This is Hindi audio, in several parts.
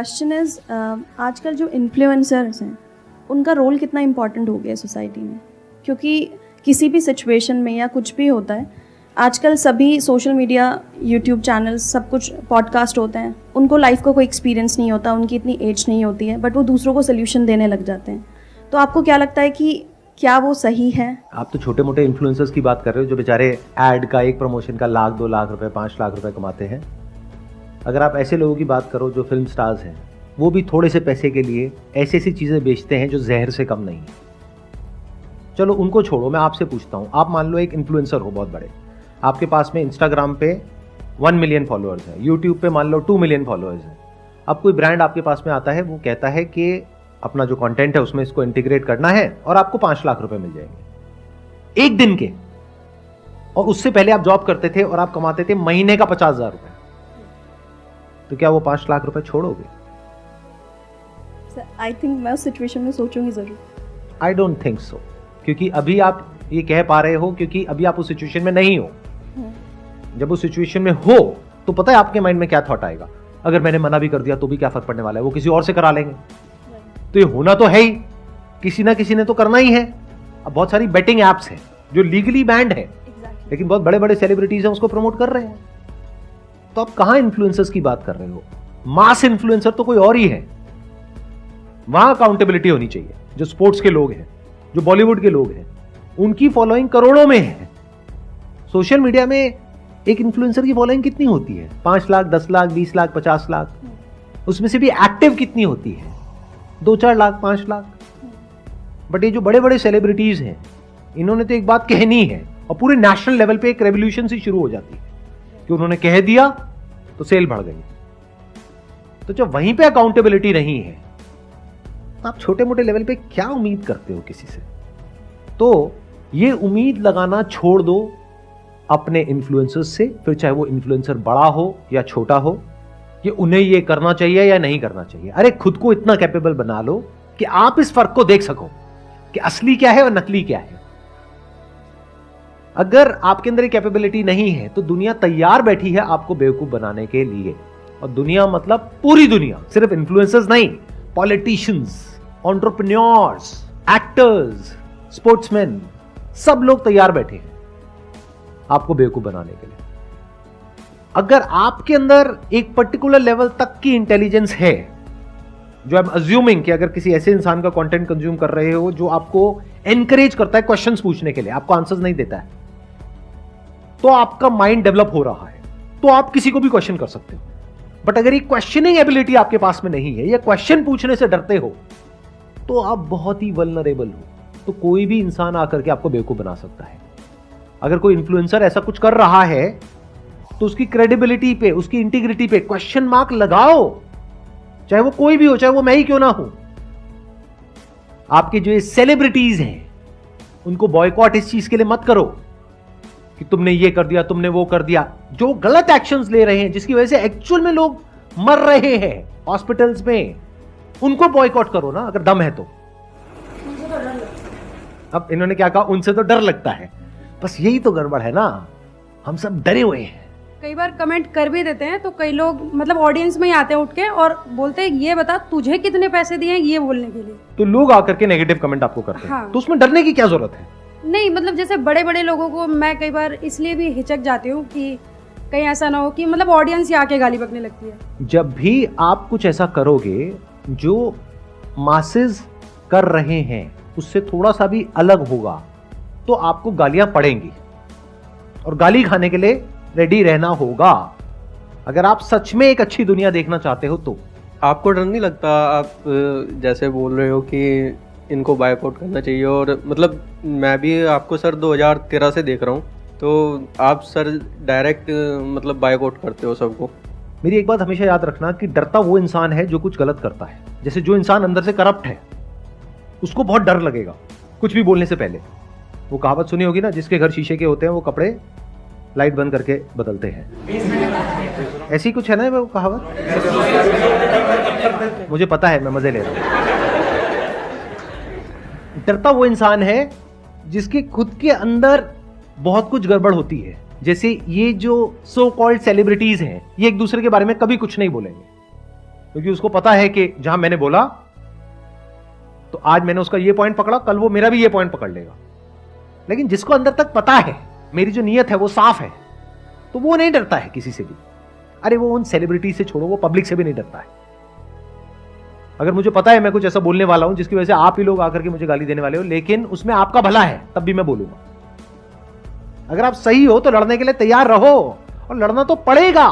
क्वेश्चन इज आजकल जो इन्फ्लुएंसर्स हैं उनका रोल कितना इम्पोर्टेंट हो गया है सोसाइटी में, क्योंकि किसी भी सिचुएशन में या कुछ भी होता है आजकल सभी सोशल मीडिया, यूट्यूब चैनल्स, सब कुछ पॉडकास्ट होते हैं। उनको लाइफ का कोई एक्सपीरियंस नहीं होता, उनकी इतनी एज नहीं होती है, बट वो दूसरों को सोल्यूशन देने लग जाते हैं। तो आपको क्या लगता है कि क्या वो सही है? आप तो छोटे मोटे इन्फ्लुएंसर्स की बात कर रहे हो जो बेचारे एड का, एक प्रमोशन का 1 लाख 2 लाख रुपए 5 लाख रुपए कमाते हैं। अगर आप ऐसे लोगों की बात करो जो फिल्म स्टार्स हैं, वो भी थोड़े से पैसे के लिए ऐसी ऐसी चीज़ें बेचते हैं जो जहर से कम नहीं है। चलो उनको छोड़ो, मैं आपसे पूछता हूँ, आप मान लो एक इन्फ्लुएंसर हो बहुत बड़े, आपके पास में इंस्टाग्राम पे 1 मिलियन फॉलोअर्स हैं, यूट्यूब पे मान लो 2 मिलियन फॉलोअर्स हैं। अब कोई ब्रांड आपके पास में आता है, वो कहता है कि अपना जो कंटेंट है उसमें इसको इंटीग्रेट करना है और आपको 5 लाख रुपए मिल जाएंगे एक दिन के। और उससे पहले आप जॉब करते थे और आप कमाते थे महीने का 50,000 रुपए, तो क्या वो 5 लाख रुपए छोड़ोगे? आई थिंक मैं उस सिचुएशन में सोचूंगी जरूर। आई डोंट थिंक सो, क्योंकि अभी आप ये कह पा रहे हो क्योंकि अभी आप उस सिचुएशन में नहीं हो। जब उस सिचुएशन में हो तो पता है आपके माइंड में क्या थॉट आएगा, अगर मैंने मना भी कर दिया तो भी क्या फर्क पड़ने वाला है, वो किसी और से करा लेंगे। तो ये होना तो है ही, किसी ना किसी ने तो करना ही है। अब बहुत सारी बेटिंग एप्स हैं जो लीगली बैंड है, लेकिन बहुत बड़े बड़े सेलिब्रिटीज हैं उसको प्रमोट कर रहे हैं। तो आप कहां इन्फ्लुएंसर्स की बात कर रहे हो? मास इन्फ्लुएंसर तो कोई और ही है। वहां अकाउंटेबिलिटी होनी चाहिए। जो स्पोर्ट्स के लोग हैं, जो बॉलीवुड के लोग हैं, उनकी फॉलोइंग करोड़ों में है। सोशल मीडिया में एक इन्फ्लुएंसर की फॉलोइंग कितनी होती है? 5 लाख, 10 लाख, 20 लाख, 50 लाख। उसमें से भी एक्टिव कितनी होती है? 2-4 लाख, 5 लाख। बट ये जो बड़े बड़े सेलिब्रिटीज हैं, इन्होंने तो एक बात कहनी है और पूरे नेशनल लेवल पे एक रेवोल्यूशन सी शुरू हो जाती है कि उन्होंने कह दिया तो सेल बढ़ गई। तो जब वहीं पे अकाउंटेबिलिटी नहीं है तो आप छोटे मोटे लेवल पे क्या उम्मीद करते हो किसी से? तो ये उम्मीद लगाना छोड़ दो अपने इन्फ्लुएंसर्स से, फिर चाहे वो इन्फ्लुएंसर बड़ा हो या छोटा हो, कि उन्हें ये करना चाहिए या नहीं करना चाहिए। अरे खुद को इतना कैपेबल बना लो कि आप इस फर्क को देख सको कि असली क्या है और नकली क्या है। अगर आपके अंदर कैपेबिलिटी नहीं है तो दुनिया तैयार बैठी है आपको बेवकूफ बनाने के लिए। और दुनिया मतलब पूरी दुनिया, सिर्फ इन्फ्लुएंसर्स नहीं, पॉलिटिशियंस, एंटरप्रेन्योर्स, एक्टर्स, स्पोर्ट्समैन, सब लोग तैयार बैठे हैं आपको बेवकूफ बनाने के लिए। अगर आपके अंदर एक पर्टिकुलर लेवल तक की इंटेलिजेंस है, जो आई एम अज्यूमिंग कि अगर किसी ऐसे इंसान का कंटेंट कंज्यूम कर रहे हो जो आपको एनकरेज करता है क्वेश्चंस पूछने के लिए, आपको आंसर्स नहीं देता है, तो आपका माइंड डेवलप हो रहा है, तो आप किसी को भी क्वेश्चन कर सकते हो। बट अगर ये क्वेश्चनिंग एबिलिटी आपके पास में नहीं है या क्वेश्चन पूछने से डरते हो, तो आप बहुत ही वल्नरेबल हो। तो कोई भी इंसान आकर के आपको बेवकूफ बना सकता है। अगर कोई इन्फ्लुएंसर ऐसा कुछ कर रहा है तो उसकी क्रेडिबिलिटी पे, उसकी इंटीग्रिटी पे क्वेश्चन मार्क लगाओ, चाहे वो कोई भी हो, चाहे वो मैं ही क्यों ना हूं। आपके जो सेलिब्रिटीज हैं उनको बॉयकॉट इस चीज के लिए मत करो कि तुमने ये कर दिया, तुमने वो कर दिया। जो गलत एक्शंस ले रहे हैं, जिसकी वजह से एक्चुअल में लोग मर रहे हैं हॉस्पिटल्स में, उनको बॉयकॉट करो ना अगर दम है तो। अब इन्होंने क्या कहा, उनसे तो डर लगता है। बस यही तो गड़बड़ है ना, हम सब डरे हुए हैं। कई बार कमेंट कर भी देते हैं तो कई लोग मतलब ऑडियंस में ही आते हैं उठ के और बोलते हैं ये बता तुझे कितने पैसे दिए हैं ये बोलने के लिए। तो लोग आकर के नेगेटिव कमेंट आपको करते हैं। हाँ। तो उसमें डरने की क्या जरूरत है? नहीं मतलब जैसे बड़े बड़े लोगों को मैं कई बार इसलिए भी हिचक जाती हूँ कि कहीं ऐसा ना हो कि मतलब ऑडियंस ही आके गाली बकने लगती है। जब भी आप कुछ ऐसा करोगे जो मासेस कर रहे हैं उससे थोड़ा सा भी अलग होगा तो आपको गालियां पड़ेंगी और गाली खाने के लिए रेडी रहना होगा, अगर आप सच में एक अच्छी दुनिया देखना चाहते हो तो। आपको डर नहीं लगता? आप जैसे बोल रहे हो कि इनको बायकॉट करना चाहिए, और मतलब मैं भी आपको सर 2013 से देख रहा हूँ, तो आप सर डायरेक्ट मतलब बायकॉट करते हो सबको। मेरी एक बात हमेशा याद रखना कि डरता वो इंसान है जो कुछ गलत करता है। जैसे जो इंसान अंदर से करप्ट है उसको बहुत डर लगेगा कुछ भी बोलने से पहले। वो कहावत सुनी होगी ना, जिसके घर शीशे के होते हैं वो कपड़े लाइट बंद करके बदलते हैं। ऐसी कुछ है ना वो कहावत, मुझे पता है, मैं मजे ले रहा हूं। डरता वो इंसान है जिसके खुद के अंदर बहुत कुछ गड़बड़ होती है। जैसे ये जो सो कॉल्ड सेलिब्रिटीज हैं, ये एक दूसरे के बारे में कभी कुछ नहीं बोलेंगे, क्योंकि उसको पता है कि जहां मैंने बोला तो आज मैंने उसका ये पॉइंट पकड़ा, कल वो मेरा भी ये पॉइंट पकड़ लेगा। लेकिन जिसको अंदर तक पता है मेरी जो नीयत है वो साफ है, तो वो नहीं डरता है किसी से भी। अरे वो उन सेलिब्रिटी से छोड़ो, वो पब्लिक से भी नहीं डरता है। अगर मुझे पता है मैं कुछ ऐसा बोलने वाला हूं जिसकी वजह से आप ही लोग आकर के मुझे गाली देने वाले हो, लेकिन उसमें आपका भला है, तब भी मैं बोलूंगा। अगर आप सही हो तो लड़ने के लिए तैयार रहो, और लड़ना तो पड़ेगा।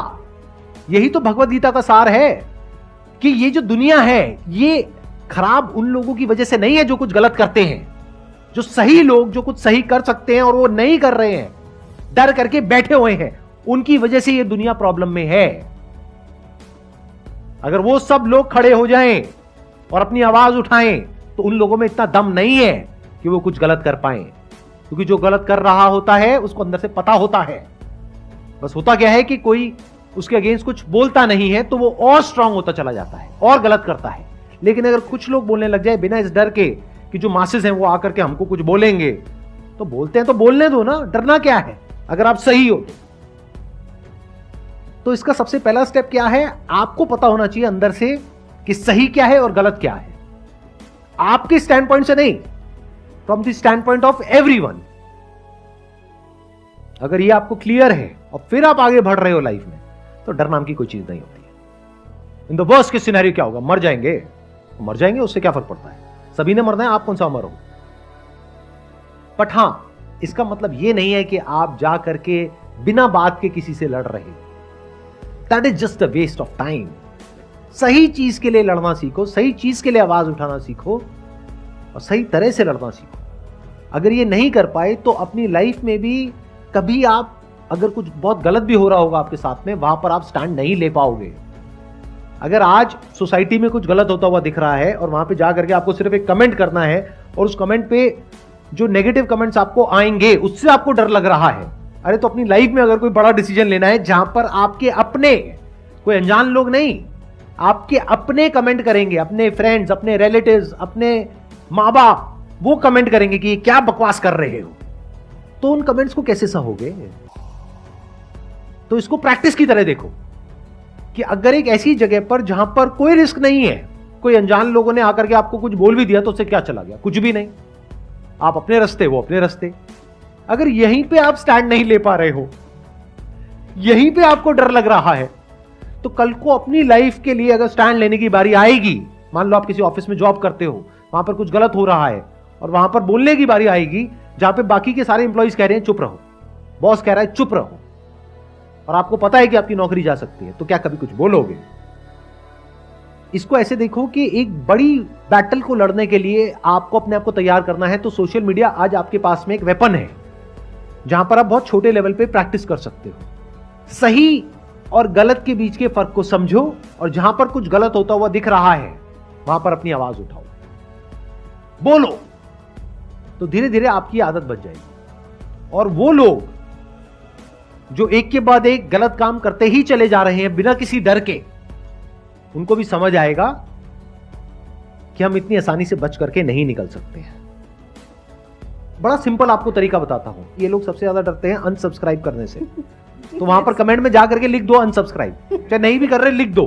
यही तो भगवत गीता का सार है कि ये जो दुनिया है ये खराब उन लोगों की वजह से नहीं है जो कुछ गलत करते हैं। जो सही लोग जो कुछ सही कर सकते हैं और वो नहीं कर रहे हैं, डर करके बैठे हुए हैं, उनकी वजह से ये दुनिया प्रॉब्लम में है। अगर वो सब लोग खड़े हो जाएं और अपनी आवाज उठाएं तो उन लोगों में इतना दम नहीं है कि वो कुछ गलत कर पाएं, क्योंकि जो गलत कर रहा होता है उसको अंदर से पता होता है। बस होता क्या है कि कोई उसके अगेंस्ट कुछ बोलता नहीं है तो वो और स्ट्रांग होता चला जाता है और गलत करता है। लेकिन अगर कुछ लोग बोलने लग जाए बिना इस डर के कि जो मासेस हैं वो आकर के हमको कुछ बोलेंगे, तो बोलते हैं तो बोलने दो ना, डरना क्या है अगर आप सही हो तो। इसका सबसे पहला स्टेप क्या है, आपको पता होना चाहिए अंदर से कि सही क्या है और गलत क्या है, आपके स्टैंड पॉइंट से नहीं, from the stand point of everyone. अगर ये आपको क्लियर है और फिर आप आगे बढ़ रहे हो लाइफ में, तो डर नाम की कोई चीज नहीं होती है। In the worst case scenario क्या होगा, मर जाएंगे, मर जाएंगे, उससे क्या फर्क पड़ता है, सभी ने मरना है, आप कौन सा अमर हो। बट हां, इसका मतलब यह नहीं है कि आप जा करके बिना बात के किसी से लड़ रहे हो। That is just a waste of time. सही चीज के लिए लड़ना सीखो, सही चीज के लिए आवाज उठाना सीखो और सही तरह से लड़ना सीखो। अगर ये नहीं कर पाए तो अपनी लाइफ में भी कभी आप, अगर कुछ बहुत गलत भी हो रहा होगा आपके साथ में, वहां पर आप स्टैंड नहीं ले पाओगे। अगर आज सोसाइटी में कुछ गलत होता हुआ दिख रहा है और वहां पे जाकर के आपको सिर्फ एक कमेंट करना है और उस कमेंट पे जो नेगेटिव कमेंट्स आपको आएंगे उससे आपको डर लग रहा है, अरे तो अपनी लाइफ में अगर कोई बड़ा डिसीजन लेना है जहां पर आपके अपने, कोई अनजान लोग नहीं, आपके अपने कमेंट करेंगे, अपने फ्रेंड्स, अपने रिलेटिव्स, अपने माँ बाप, वो कमेंट करेंगे कि क्या बकवास कर रहे हो, तो उन कमेंट्स को कैसे सहोगे। तो इसको प्रैक्टिस की तरह देखो कि अगर एक ऐसी जगह पर जहां पर कोई रिस्क नहीं है, कोई अनजान लोगों ने आकर के आपको कुछ बोल भी दिया तो उससे क्या चला गया, कुछ भी नहीं, आप अपने रास्ते, वो अपने रास्ते। अगर यहीं पे आप स्टैंड नहीं ले पा रहे हो, यहीं पे आपको डर लग रहा है, तो कल को अपनी लाइफ के लिए अगर स्टैंड लेने की बारी आएगी, मान लो आप किसी ऑफिस में जॉब करते हो, वहां पर कुछ गलत हो रहा है और वहां पर बोलने की बारी आएगी जहां पे बाकी के सारे इंप्लॉइज कह रहे हैं चुप रहो, बॉस कह रहा है चुप रहो, और आपको पता है कि आपकी नौकरी जा सकती है, तो क्या कभी कुछ बोलोगे। इसको ऐसे देखो कि एक बड़ी बैटल को लड़ने के लिए आपको अपने आप को तैयार करना है, तो सोशल मीडिया आज आपके पास में एक वेपन है जहां पर आप बहुत छोटे लेवल पे प्रैक्टिस कर सकते हो। सही और गलत के बीच के फर्क को समझो और जहां पर कुछ गलत होता हुआ दिख रहा है वहां पर अपनी आवाज उठाओ, बोलो, तो धीरे धीरे आपकी आदत बन जाएगी। और वो लोग जो एक के बाद एक गलत काम करते ही चले जा रहे हैं बिना किसी डर के, उनको भी समझ आएगा कि हम इतनी आसानी से बच करके नहीं निकल सकते हैं। बड़ा सिंपल आपको तरीका बताता हूं। ये लोग सबसे ज्यादा डरते हैं अनसब्सक्राइब करने से, तो वहां पर कमेंट में जाकर के लिख दो अनसब्सक्राइब, चाहे नहीं भी कर रहे लिख दो।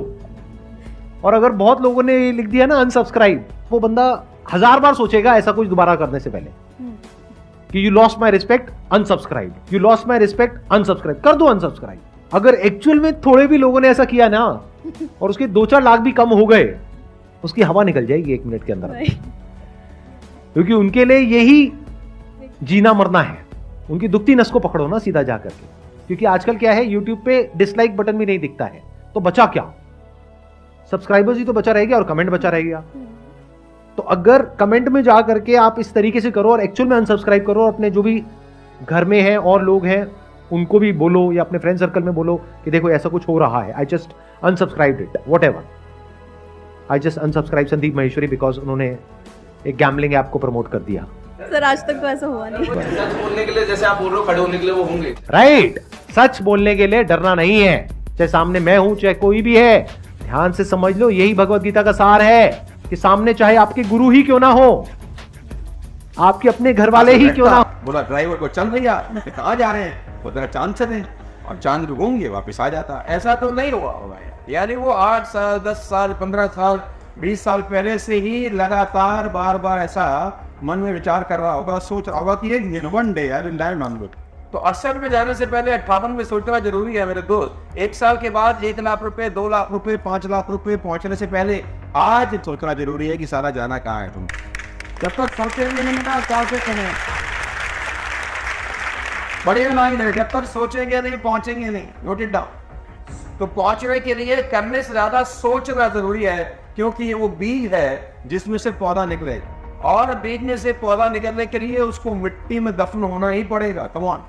और अगर बहुत लोगों ने लिख दिया ना अनसब्सक्राइब, वो बंदा 1000 बार सोचेगा ऐसा कुछ दोबारा करने से पहले कि you lost my respect unsubscribe, you lost my respect unsubscribe, कर दो अनसब्सक्राइब। अगर एक्चुअल में थोड़े भी लोगों ने ऐसा किया ना और उसके 2-4 लाख भी कम हो गए, उसकी हवा निकल जाएगी 1 मिनट के अंदर, क्योंकि उनके लिए यही जीना मरना है। उनकी दुखती नस को पकड़ो ना सीधा जाकर के, क्योंकि आजकल क्या है, यूट्यूब पे डिसलाइक बटन भी नहीं दिखता है, तो बचा क्या, सब्सक्राइबर्स ही तो बचा रहेगा और कमेंट बचा रहेगा। तो अगर कमेंट में जा करके आप इस तरीके से करो और एक्चुअल में अनसब्सक्राइब करो, और अपने जो भी घर में हैं और लोग हैं उनको भी बोलो या अपने फ्रेंड सर्कल में बोलो कि देखो ऐसा कुछ हो रहा है, I just unsubscribed it, whatever, I just unsubscribe Sandeep Maheshwari because उन्होंने एक गैम्बलिंग ऐप को प्रमोट कर दिया। सर आज तक तो ऐसा हुआ नहीं। सच बोलने के लिए जैसे आप बोल रहे हो, खड़े होने के लिए वो होंगे। राइट, सच बोलने के लिए डरना नहीं है, चाहे सामने मैं हूं चाहे कोई भी है। ध्यान से समझ लो, यही भगवत गीता का सार है कि सामने चाहे आपके गुरु ही क्यों ना हो, आपके अपने घर वाले ही क्यों ना हो। बोला ड्राइवर को, चल भैया कहाँ जा रहे हैं, वो तेरा चांद से दे, और चांद रुकोगे वापस आ जाता। ऐसा तो नहीं हुआ होगा यार। यानी वो 8 साल 10 साल 15 साल 20 साल पहले से ही लगातार बार बार ऐसा मन में विचार कर रहा होगा, सोच रहा होगा कि ये one day I will die on. तो 68 में जाने से पहले 58 में सोचना जरूरी है मेरे दोस्त। 1 साल के बाद 1 लाख रुपए 2 लाख रुपए 5 लाख रुपए पहुंचने से पहले आज सोचना जरूरी है कि सारा जाना कहाँ है तुम। जब तक सोचेंगे नहीं ना क्या करें, बड़े लाइन है, जब तक सोचेंगे नहीं पहुंचेंगे नहीं। Note it down. तो पहुंचने के लिए करने से ज्यादा सोचना जरूरी है, क्योंकि ये वो बीज है जिसमें से पौधा निकले, और बीज में से पौधा निकलने के लिए उसको मिट्टी में दफन होना ही पड़ेगा। कम ऑन,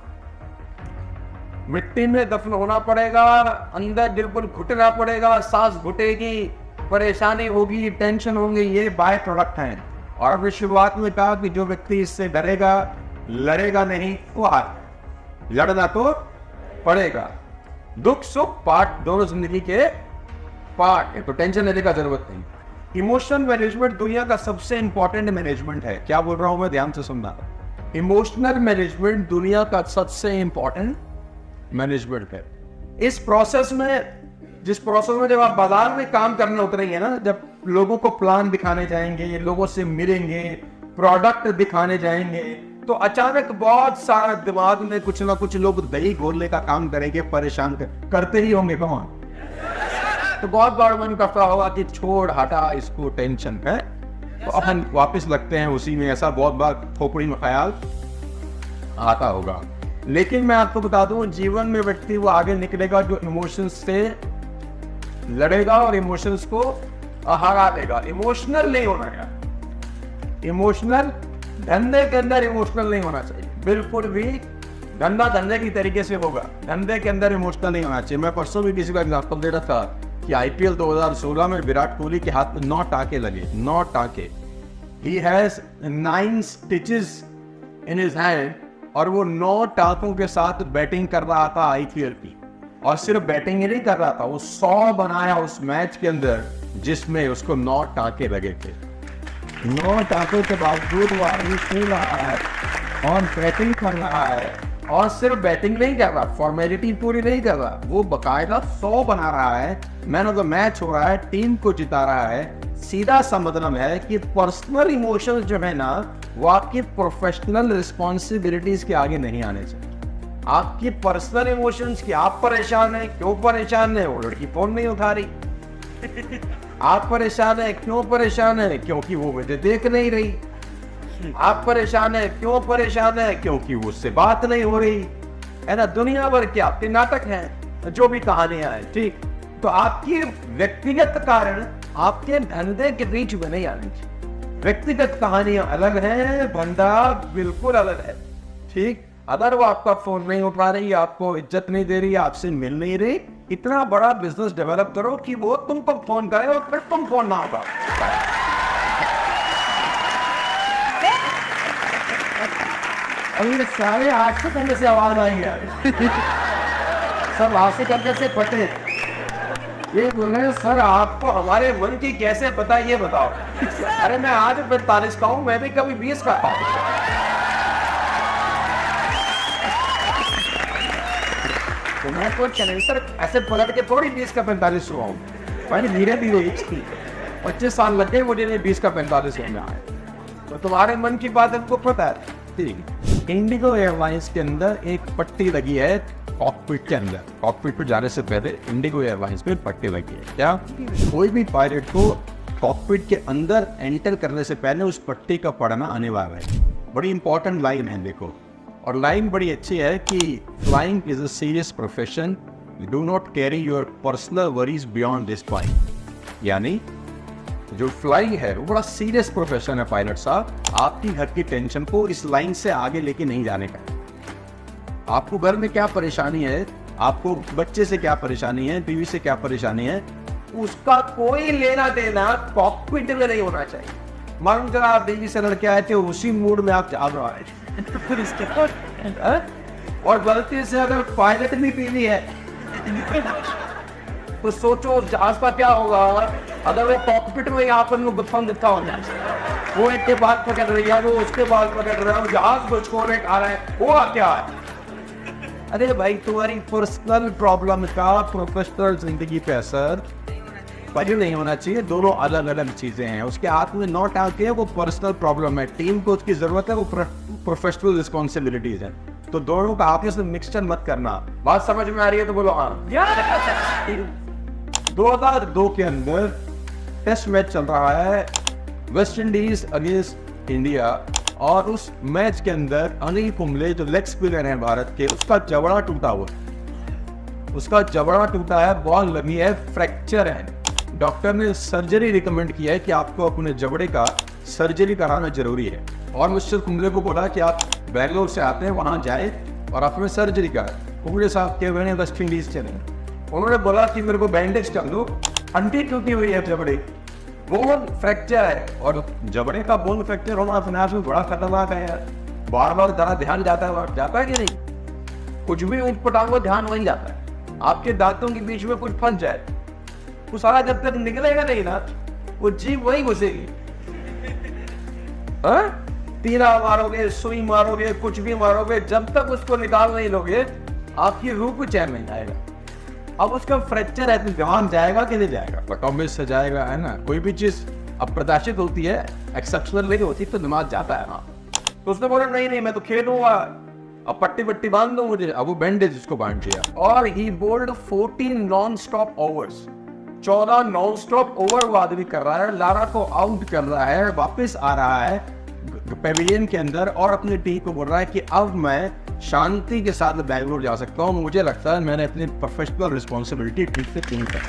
मिट्टी में दफन होना पड़ेगा, अंदर बिल्कुल घुटना पड़ेगा, सांस घुटेगी, परेशानी होगी, टेंशन होंगे, ये बाय प्रोडक्ट हैं। और अभी शुरुआत में कहा कि जो व्यक्ति इससे डरेगा लड़ेगा नहीं, वो हार, लड़ना तो पड़ेगा। दुख सुख पार्ट, दोनों जिंदगी के पार्ट है, तो टेंशन लेने का जरूरत नहीं। इमोशनल मैनेजमेंट दुनिया का सबसे इंपॉर्टेंट मैनेजमेंट है। क्या बोल रहा हूं मैं, ध्यान से सुनना। इमोशनल मैनेजमेंट दुनिया का सबसे इंपॉर्टेंट मैनेजमेंट है। इस प्रोसेस में, जिस प्रोसेस में जब आप बाजार में काम करने उतरेंगे ना, जब लोगों को प्लान दिखाने जाएंगे, लोगों से मिलेंगे, प्रोडक्ट दिखाने जाएंगे, तो अचानक बहुत सारा दिमाग में कुछ ना कुछ लोग दही घोलने का काम करेंगे, परेशान करते ही होंगे। कौन? तो बहुत बार मन करता होगा कि छोड़ हटा इसको, टेंशन है, तो अपन वापस लगते हैं उसी में। ऐसा बहुत बार खोपड़ी में ख्याल आता होगा। लेकिन मैं आपको बता दूं, जीवन में व्यक्ति वो आगे निकलेगा जो इमोशंस से लड़ेगा और इमोशंस को हरा देगा। इमोशनल नहीं होना है। इमोशनल धंधे के अंदर इमोशनल नहीं होना चाहिए, बिल्कुल भी। धंधा धंधे की तरीके से होगा, धंधे के अंदर इमोशनल नहीं होना चाहिए। मैं परसों भी किसी का एग्जाम्पल दे रहा था कि IPL 2016 में विराट कोहली के हाथ में 9 टाके लगे, 9 टाके। He has 9 stitches in his hand, और वो 9 टाकों के साथ बैटिंग कर रहा था IPL की। और सिर्फ बैटिंग ही नहीं कर रहा था, वो 100 बनाया उस मैच के अंदर जिसमें उसको 9 टाके लगे थे। 9 टाकों के बावजूद वो आदमी खेल रहा है और बैटिंग कर रहा है, और सिर्फ बैटिंग नहीं कर रहा, फॉर्मेलिटी पूरी नहीं कर रहा, वो बकायदा 100 बना रहा है, मैन ऑफ द मैच हो रहा है, टीम को जिता रहा है। सीधा सा मतलब है कि पर्सनल इमोशंस जो है ना, वो आपकी प्रोफेशनल रिस्पॉन्सिबिलिटीज के आगे नहीं आने चाहिए। आपकी पर्सनल इमोशंस की, आप परेशान हैं, क्यों परेशान है, वो लड़की फोन नहीं उठा रही। आप परेशान है, क्यों परेशान है, क्योंकि वो मुझे देख नहीं रही। आप परेशान है, क्यों परेशान है, क्योंकि वो उससे बात नहीं हो रही है ना। दुनिया भर के आपके नाटक हैं, जो भी कहानियां हैं, ठीक। तो आपकी व्यक्तिगत कारण आपके धंधे के बीच में नहीं आनी चाहिए। व्यक्तिगत कहानियां अलग हैं, बंदा बिल्कुल अलग है, ठीक। अगर वो आपका फोन नहीं उठा रही, आपको इज्जत नहीं दे रही, आपसे मिल नहीं रही, इतना बड़ा बिजनेस डेवलप करो कि वो तुमको फोन करे और फिर तुम फोन ना उठाओ। अभी सारे आठ से करने से आवाज आई है। सब आसे करने से पटे। ये बोल रहे सर आपको हमारे मन की कैसे पता, ये बताओ। अरे मैं आज 45 का हूँ, मैं भी कभी 20 का था। तो मैं तो कैलेंडर ऐसे पलट के थोड़ी 20 का 45 हुआ हूँ, मैंने धीरे धीरे 25 साल लग गए मुझे 20 का 45 होने आए। तो तुम्हारे मन की बात हमको पता है, ठीक। इंडिगो एयरलाइंस के अंदर एक पट्टी लगी है कॉकपिट के अंदर। कॉकपिट पर जाने से पहले इंडिगो एयरलाइंस पे पट्टी लगी है। क्या कोई भी पायलट को कॉकपिट के अंदर एंटर करने से पहले उस पट्टी का पढ़ना अनिवार्य है। बड़ी इंपॉर्टेंट लाइन है, देखो। और लाइन बड़ी अच्छी है कि flying is a serious profession, do not carry your personal worries beyond this point. यानी जो फ्लाइंग है वो बड़ा सीरियस प्रोफेशन है पायलट साहब। आपकी घर की टेंशन को इस लाइन से आगे लेके नहीं जाने का। आपको घर में क्या परेशानी है, आपको बच्चे से क्या परेशानी है, बीवी से क्या परेशानी है, उसका कोई लेना देना कॉकपिट में नहीं होना चाहिए। मान कर आप बीवी से लड़के आए थे, उसी मूड में आप जा रहा है फिर इसके और गलती से अगर पायलट भी पीली है तो सोचो जहाज का क्या होगा अगर वो कॉकपिट में यहाँ पर गुत्थम गुत्था हो जाए। वो एक के बाल पकड़ रही है, वो उसके बाल पकड़ रहा है, जहाज को छोड़ने आ रहा है, वो क्या है। अरे भाई तुम्हारी पर्सनल प्रॉब्लम का प्रोफेशनल जिंदगी पे असर पहले नहीं होना चाहिए। दोनों अलग अलग चीजें हैं। उसके हाथ में नोट आती है वो पर्सनल प्रॉब्लम है, टीम को उसकी जरूरत है, वो प्रोफेशनल रिस्पॉन्सिबिलिटीज है। तो दोनों का आपस में मिक्सचर मत करना। बात समझ में आ रही है तो बोलो हाँ। 2002 के अंदर टेस्ट मैच चल रहा है वेस्ट इंडीज अगेंस्ट इंडिया, और उस मैच के अंदर अनिल कुंबले जो लेग स्पिनर है भारत के, उसका जबड़ा टूटा हुआ, उसका जबड़ा टूटा है, बॉल लगी है, फ्रैक्चर है। डॉक्टर ने सर्जरी रिकमेंड किया है कि आपको अपने जबड़े का सर्जरी कराना जरूरी है। और मिस्टर कुंबले को बोला कि आप बेंगलोर से आते हैं, वहां जाए और अपने सर्जरी कराए। कुंबले साहब के मैंने वेस्ट इंडीज चले, उन्होंने बोला कि मेरे को बैंडेज कर दो, हड्डी टूटी हुई है, जबड़े बोन फ्रैक्चर है। और जबड़े का बोन फ्रैक्चर होना अपने आप में बड़ा खतरनाक है यार। बार बार जरा ध्यान जाता है कि नहीं? कुछ भी ऊँट पटांगो ध्यान वही जाता है। आपके दांतों के बीच में कुछ फंस जाए, वो सारा जब तक निकलेगा नहीं ना, वो जीभ वही घुसेगी। तीरा मारोगे, सुई मारोगे, कुछ भी मारोगे, जब तक उसको निकाल नहीं लोगे आपकी रूह को चैन नहीं आएगा। अब उसका फ्रैक्चर है तो ध्यान जाएगा कि नहीं जाएगा? ऑब्वियस से जाएगा, है ना। कोई भी चीज अप्रत्याशित होती है, एक्सेप्शनल नहीं होती, तो दिमाग जाता है ना। तो उसने बोला नहीं नहीं मैं तो खेलूंगा, अब पट्टी पट्टी बांध दो मुझे। अब वो बैंडेज उसको बांध दिया और he bowled 14 non stop overs. 14 non stop over वो आदमी कर रहा है, लारा को आउट कर रहा है, वापस आ रहा है पेविलियन के अंदर और अपनी टीम को बोल रहा है कि अब मैं शांति के साथ बेंगलोर जा सकता हूँ। मुझे लगता है मैंने अपनी प्रोफेशनल रिस्पॉन्सिबिलिटी ठीक से नहीं कर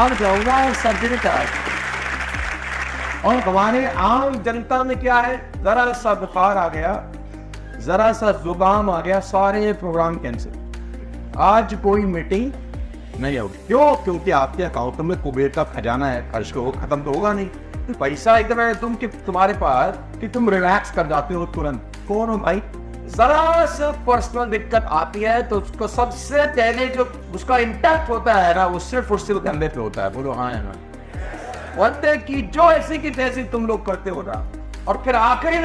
और जाऊंगा सर्जरी करा। और हमारे आम जनता में क्या है, जरा सा बुखार आ गया, जरा सा जुकाम आ गया, सारे प्रोग्राम कैंसिल। आज कोई मीटिंग नहीं होगी। क्यों? क्योंकि आपके अकाउंट में कुबेर का खजाना है, खर्च को खत्म तो होगा नहीं। तो पैसा इतना है तुम्हारे पास कि तुम रिलैक्स कर जाते हो तुरंत। कौन हो भाई? जरा से पर्सनल दिक्कत आती है तो उसको सबसे पहले जो उसका इम्पैक्ट होता है ना, वो सिर्फ और सिर्फ कंधे पे होता है। बोलो हाँ है ना। बोलते कि जो ऐसी की तैसी तुम लोग करते हो ना, और फिर आखिरी